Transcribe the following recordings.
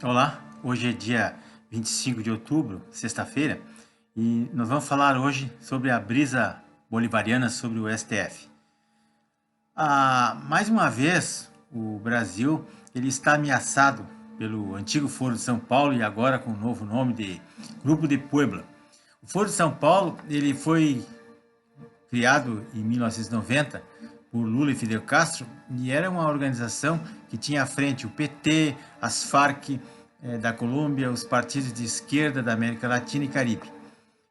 Olá, hoje é dia 25 de outubro, sexta-feira, e nós vamos falar hoje sobre a brisa bolivariana sobre o STF. Mais uma vez, o Brasil ele está ameaçado pelo antigo Foro de São Paulo e agora com o novo nome de Grupo de Puebla. O Foro de São Paulo ele foi criado em 1990 por Lula e Fidel Castro, e era uma organização que tinha à frente o PT, as Farc da Colômbia, os partidos de esquerda da América Latina e Caribe.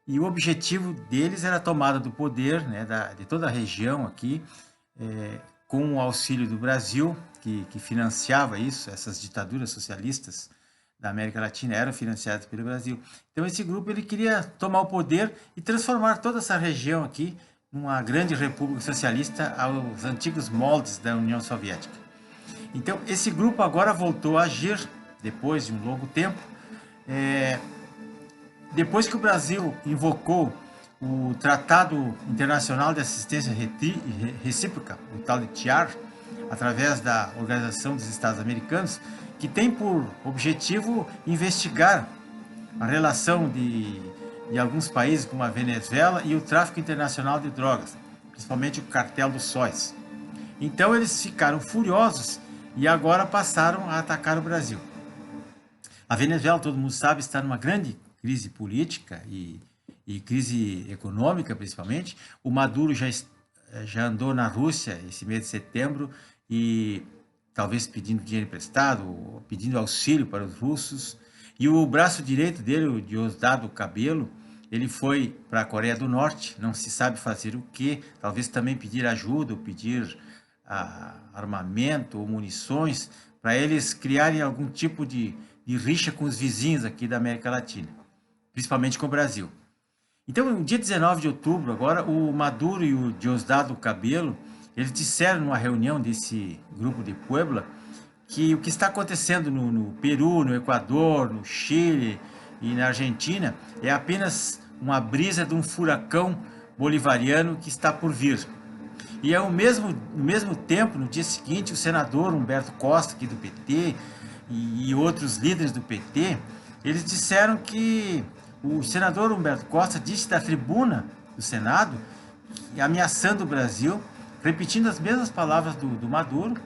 E o objetivo deles era a tomada do poder, né, de toda a região aqui, com o auxílio do Brasil, que financiava isso, essas ditaduras socialistas da América Latina eram financiadas pelo Brasil. Então esse grupo ele queria tomar o poder e transformar toda essa região aqui numa grande república socialista aos antigos moldes da União Soviética. Então esse grupo agora voltou a agir depois de um longo tempo, depois que o Brasil invocou o Tratado Internacional de Assistência Recíproca, o tal de TIAR, através da Organização dos Estados Americanos, que tem por objetivo investigar a relação de alguns países como a Venezuela e o tráfico internacional de drogas, principalmente o cartel dos sóis. Então eles ficaram furiosos e agora passaram a atacar o Brasil. A Venezuela, todo mundo sabe, está numa grande crise política e crise econômica, principalmente. O Maduro já andou na Rússia esse mês de setembro e talvez pedindo dinheiro emprestado, pedindo auxílio para os russos. E o braço direito dele, o Diosdado Cabello, ele foi para a Coreia do Norte, não se sabe fazer o que, talvez também pedir ajuda, ou pedir armamento ou munições, para eles criarem algum tipo de rixa com os vizinhos aqui da América Latina, principalmente com o Brasil. Então, no dia 19 de outubro, agora, o Maduro e o Diosdado Cabello, eles disseram numa reunião desse grupo de Puebla que o que está acontecendo no Peru, no Equador, no Chile e na Argentina é apenas uma brisa de um furacão bolivariano que está por vir. E ao mesmo tempo, no dia seguinte, o senador Humberto Costa, aqui do PT, e outros líderes do PT, eles disseram que o senador Humberto Costa disse da tribuna do Senado, ameaçando o Brasil, repetindo as mesmas palavras do Maduro,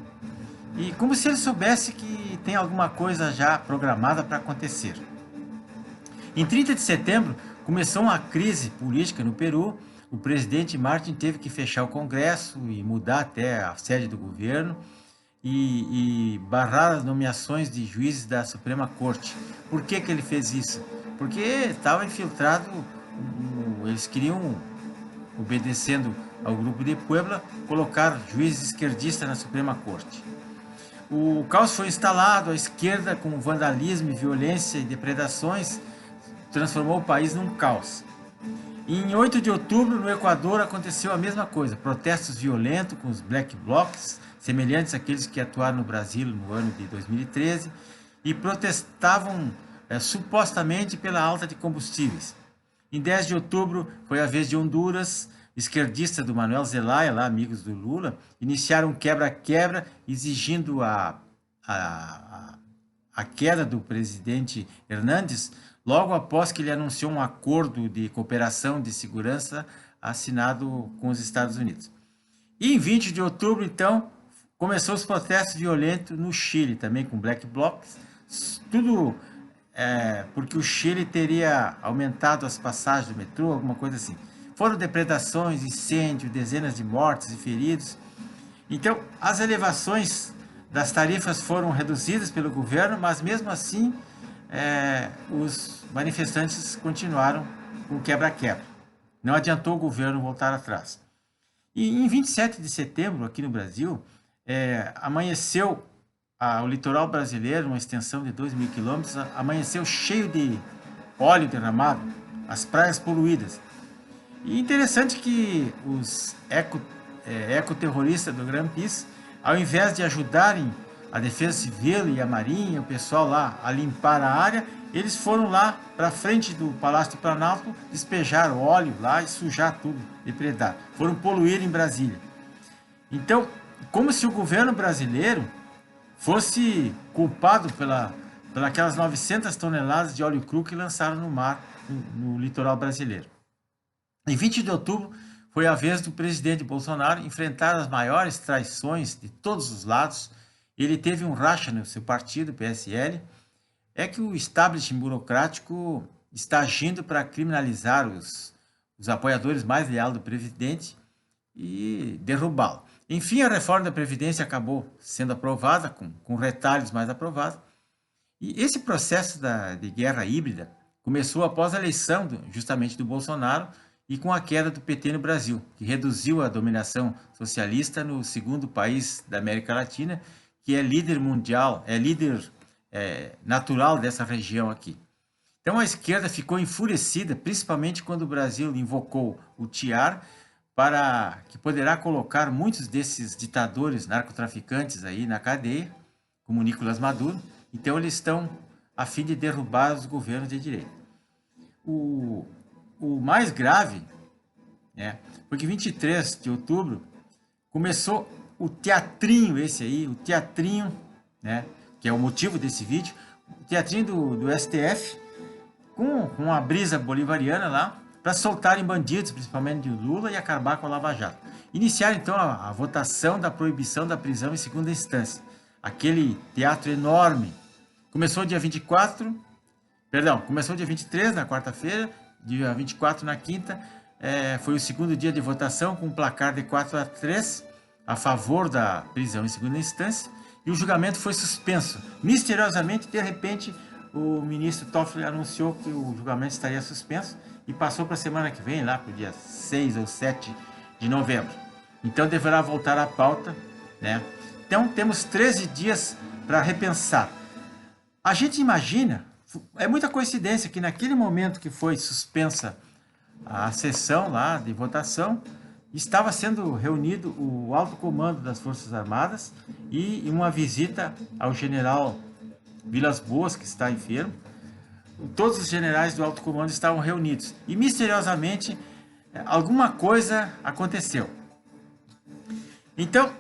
e como se ele soubesse que tem alguma coisa já programada para acontecer. Em 30 de setembro, começou uma crise política no Peru. O presidente Martin teve que fechar o Congresso e mudar até a sede do governo e barrar as nomeações de juízes da Suprema Corte. Por que ele fez isso? Porque estava infiltrado, eles queriam, obedecendo ao grupo de Puebla, colocar juízes esquerdistas na Suprema Corte. O caos foi instalado, a esquerda, com vandalismo, violência e depredações, transformou o país num caos. Em 8 de outubro, no Equador, aconteceu a mesma coisa, protestos violentos com os Black Blocs, semelhantes àqueles que atuaram no Brasil no ano de 2013, e protestavam supostamente pela alta de combustíveis. Em 10 de outubro, foi a vez de Honduras, esquerdistas do Manuel Zelaya, lá amigos do Lula, iniciaram um quebra-quebra exigindo a queda do presidente Hernández, logo após que ele anunciou um acordo de cooperação de segurança assinado com os Estados Unidos. E em 20 de outubro, então, começou os protestos violentos no Chile, também com Black Blocs, tudo porque o Chile teria aumentado as passagens do metrô, alguma coisa assim. Foram depredações, incêndio, dezenas de mortos e feridos. Então, as elevações das tarifas foram reduzidas pelo governo, mas mesmo assim, os manifestantes continuaram com o quebra-quebra. Não adiantou o governo voltar atrás. E em 27 de setembro, aqui no Brasil, amanheceu o litoral brasileiro, uma extensão de 2.000 quilômetros, amanheceu cheio de óleo derramado, as praias poluídas. E interessante que os ecoterroristas do Greenpeace, ao invés de ajudarem a Defesa Civil e a Marinha, o pessoal lá a limpar a área, eles foram lá para frente do Palácio do Planalto, despejar óleo lá e sujar tudo, depredar. Foram poluir em Brasília. Então, como se o governo brasileiro fosse culpado pela pelas 900 toneladas de óleo cru que lançaram no mar, no litoral brasileiro. Em 20 de outubro, foi a vez do presidente Bolsonaro enfrentar as maiores traições de todos os lados. Ele teve um racha no seu partido, PSL, é que o establishment burocrático está agindo para criminalizar os apoiadores mais leais do presidente e derrubá-lo. Enfim, a reforma da Previdência acabou sendo aprovada, com retalhos mais aprovados. E esse processo de guerra híbrida começou após a eleição justamente do Bolsonaro e com a queda do PT no Brasil, que reduziu a dominação socialista no segundo país da América Latina, que é líder mundial, é líder natural dessa região aqui. Então a esquerda ficou enfurecida, principalmente quando o Brasil invocou o TIAR, para que poderá colocar muitos desses ditadores narcotraficantes aí na cadeia, como Nicolás Maduro. Então eles estão a fim de derrubar os governos de direita. O mais grave, porque 23 de outubro começou o teatrinho que é o motivo desse vídeo, o teatrinho do STF, com uma brisa bolivariana lá, para soltarem bandidos, principalmente de Lula, e acabar com a Lava Jato. Iniciaram então a votação da proibição da prisão em segunda instância. Aquele teatro enorme. Começou dia 23, na quarta-feira, dia 24 na quinta, foi o segundo dia de votação, com um placar de 4-3 a favor da prisão em segunda instância, e o julgamento foi suspenso. Misteriosamente, de repente, o ministro Toffoli anunciou que o julgamento estaria suspenso e passou para a semana que vem, lá para o dia 6 ou 7 de novembro. Então deverá voltar à pauta, Então temos 13 dias para repensar. A gente imagina, é muita coincidência que naquele momento que foi suspensa a sessão lá de votação, estava sendo reunido o alto comando das Forças Armadas e uma visita ao general Vilas Boas, que está enfermo. Todos os generais do alto comando estavam reunidos e misteriosamente alguma coisa aconteceu. Então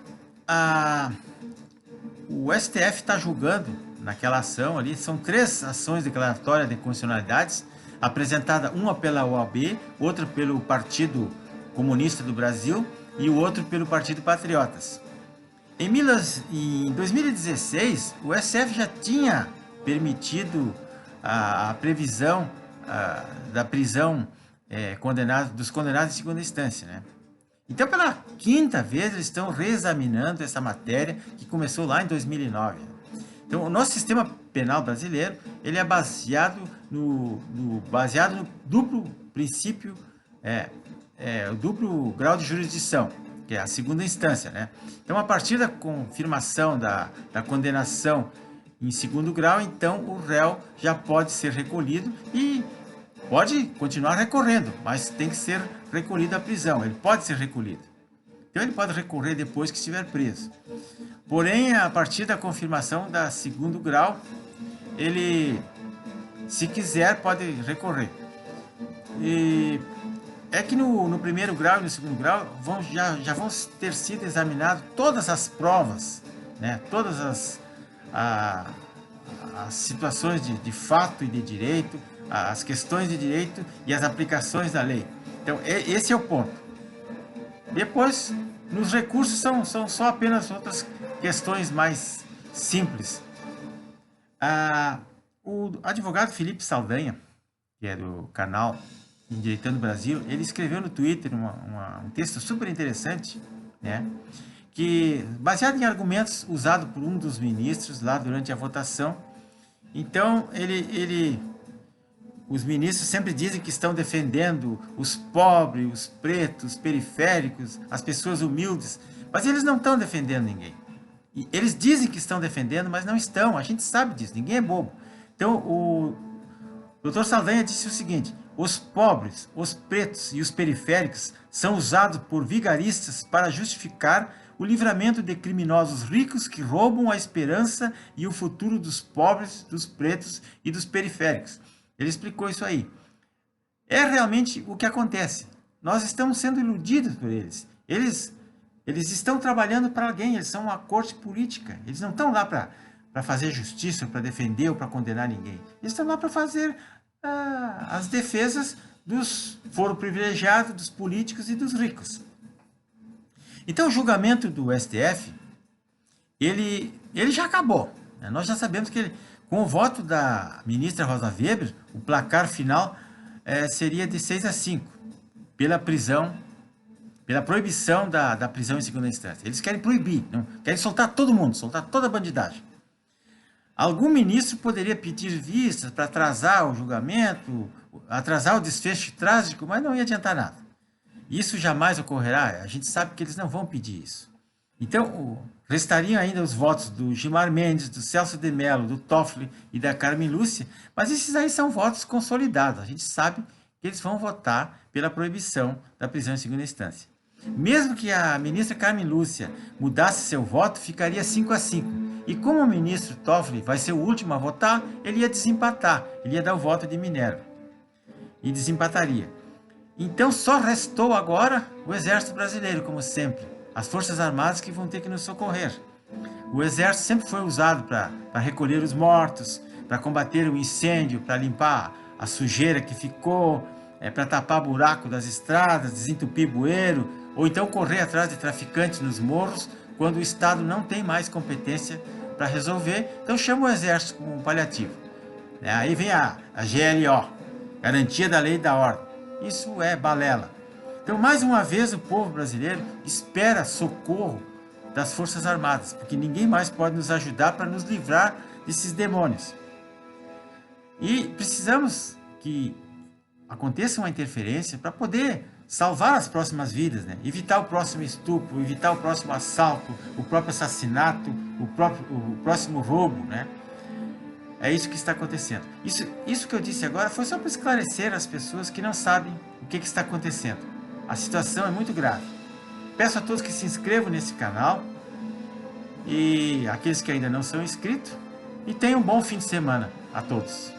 o STF está julgando naquela ação ali, são 3 ações declaratórias de constitucionalidades, apresentada uma pela OAB, outra pelo Partido Comunista do Brasil e o outro pelo Partido Patriotas. Em 2016, o STF já tinha permitido a previsão da prisão dos condenados em segunda instância, Então, pela 5ª vez, eles estão reexaminando essa matéria que começou lá em 2009. Então, o nosso sistema penal brasileiro ele é baseado no duplo princípio, o duplo grau de jurisdição, que é a segunda instância, Então, a partir da confirmação da condenação em segundo grau, então o réu já pode ser recolhido e pode continuar recorrendo, mas tem que ser recolhido à prisão. Ele pode ser recolhido. Então ele pode recorrer depois que estiver preso. Porém, a partir da confirmação da segundo grau, ele, se quiser, pode recorrer. E é que no primeiro grau e no segundo grau já vão ter sido examinadas todas as provas, todas as situações de fato e de direito, as questões de direito e as aplicações da lei. Então, esse é o ponto. Depois, nos recursos são só apenas outras questões mais simples. O advogado Felipe Saldanha, que é do canal Endireitando Brasil, ele escreveu no Twitter um texto super interessante, que baseado em argumentos usados por um dos ministros lá durante a votação. Então, os ministros sempre dizem que estão defendendo os pobres, os pretos, os periféricos, as pessoas humildes, mas eles não estão defendendo ninguém. E eles dizem que estão defendendo, mas não estão, a gente sabe disso, ninguém é bobo. Então, o Dr. Saldanha disse o seguinte: os pobres, os pretos e os periféricos são usados por vigaristas para justificar o livramento de criminosos ricos que roubam a esperança e o futuro dos pobres, dos pretos e dos periféricos. Ele explicou isso aí. É realmente o que acontece. Nós estamos sendo iludidos por eles. Eles estão trabalhando para alguém, eles são uma corte política. Eles não estão lá para fazer justiça, para defender ou para condenar ninguém. Eles estão lá para fazer as defesas dos foro privilegiados, dos políticos e dos ricos. Então o julgamento do STF, ele já acabou. Né? Nós já sabemos que com o voto da ministra Rosa Weber, o placar final seria de 6-5, pela proibição da prisão em segunda instância. Eles querem proibir, não, querem soltar todo mundo, soltar toda a bandidagem. Algum ministro poderia pedir vistas para atrasar o julgamento, atrasar o desfecho trágico, mas não ia adiantar nada. Isso jamais ocorrerá, a gente sabe que eles não vão pedir isso. Então, restariam ainda os votos do Gilmar Mendes, do Celso de Mello, do Toffoli e da Carmen Lúcia, mas esses aí são votos consolidados. A gente sabe que eles vão votar pela proibição da prisão em segunda instância. Mesmo que a ministra Carmen Lúcia mudasse seu voto, ficaria 5-5. E como o ministro Toffoli vai ser o último a votar, ele ia desempatar, ele ia dar o voto de Minerva. E desempataria. Então só restou agora o Exército Brasileiro, como sempre. As Forças Armadas que vão ter que nos socorrer. O Exército sempre foi usado para recolher os mortos, para combater o incêndio, para limpar a sujeira que ficou, para tapar buraco das estradas, desentupir bueiro, ou então correr atrás de traficantes nos morros, quando o Estado não tem mais competência para resolver, então chama o Exército como um paliativo. Aí vem a GLO, Garantia da Lei e da Ordem. Isso é balela. Então, mais uma vez, o povo brasileiro espera socorro das Forças Armadas, porque ninguém mais pode nos ajudar para nos livrar desses demônios. E precisamos que aconteça uma interferência para poder salvar as próximas vidas, né? Evitar o próximo estupro, evitar o próximo assalto, o próprio assassinato, o próximo roubo, né? É isso que está acontecendo. Isso que eu disse agora foi só para esclarecer as pessoas que não sabem o que está acontecendo. A situação é muito grave. Peço a todos que se inscrevam nesse canal e aqueles que ainda não são inscritos, e tenham um bom fim de semana a todos.